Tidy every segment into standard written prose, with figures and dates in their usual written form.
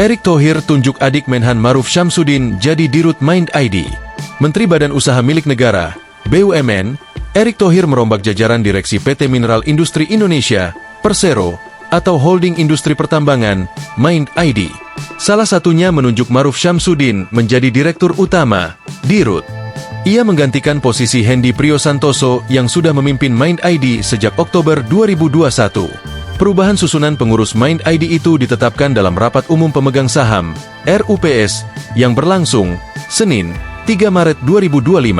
Erick Thohir tunjuk adik Menhan Maruf Syamsuddin jadi Dirut Mind ID. Menteri Badan Usaha Milik Negara, BUMN, Erick Thohir merombak jajaran Direksi PT Mineral Industri Indonesia, Persero, atau Holding Industri Pertambangan, Mind ID. Salah satunya menunjuk Maruf Syamsuddin menjadi Direktur Utama, Dirut. Ia menggantikan posisi Hendy Priyosantoso yang sudah memimpin Mind ID sejak Oktober 2021. Perubahan susunan pengurus Mind ID itu ditetapkan dalam Rapat Umum Pemegang Saham, RUPS, yang berlangsung, Senin, 3 Maret 2025.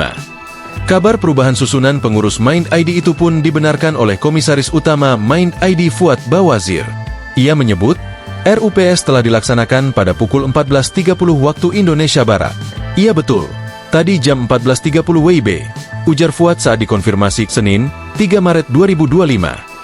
Kabar perubahan susunan pengurus Mind ID itu pun dibenarkan oleh Komisaris Utama Mind ID Fuad Bawazir. Ia menyebut, RUPS telah dilaksanakan pada pukul 14.30 waktu Indonesia Barat. Iya betul, tadi jam 14.30 WIB, ujar Fuad saat dikonfirmasi Senin, 3 Maret 2025.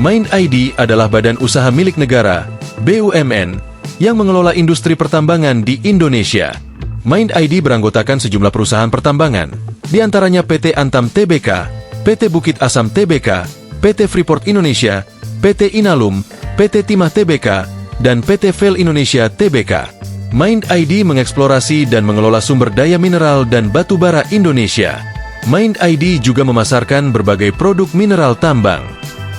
Mind ID adalah badan usaha milik negara, BUMN, yang mengelola industri pertambangan di Indonesia. Mind ID beranggotakan sejumlah perusahaan pertambangan, di antaranya PT Antam Tbk, PT Bukit Asam Tbk, PT Freeport Indonesia, PT Inalum, PT Timah Tbk, dan PT Vel Indonesia Tbk. Mind ID mengeksplorasi dan mengelola sumber daya mineral dan batu bara Indonesia. Mind ID juga memasarkan berbagai produk mineral tambang.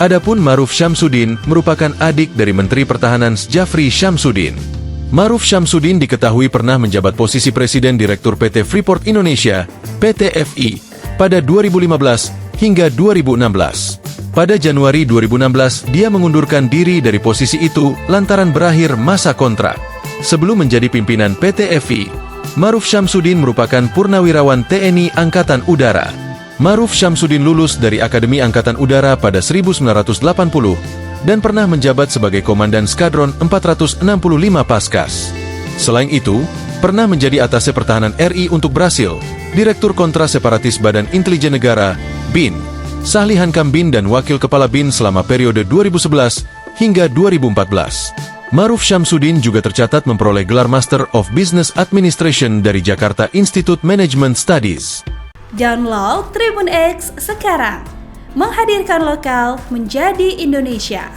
Adapun Maruf Syamsuddin merupakan adik dari Menteri Pertahanan Jafri Syamsuddin. Maruf Syamsuddin diketahui pernah menjabat posisi Presiden Direktur PT Freeport Indonesia, PT FI, pada 2015 hingga 2016. Pada Januari 2016, dia mengundurkan diri dari posisi itu lantaran berakhir masa kontrak. Sebelum menjadi pimpinan PT FI, Maruf Syamsuddin merupakan purnawirawan TNI Angkatan Udara. Maruf Syamsuddin lulus dari Akademi Angkatan Udara pada 1980 dan pernah menjabat sebagai Komandan Skadron 465 Paskas. Selain itu, pernah menjadi Atase Pertahanan RI untuk Brasil, Direktur Kontra Separatis Badan Intelijen Negara, BIN, Sahli Hankam BIN dan Wakil Kepala BIN selama periode 2011 hingga 2014. Maruf Syamsuddin juga tercatat memperoleh gelar Master of Business Administration dari Jakarta Institute Management Studies. Download Tribun X sekarang, menghadirkan lokal menjadi Indonesia.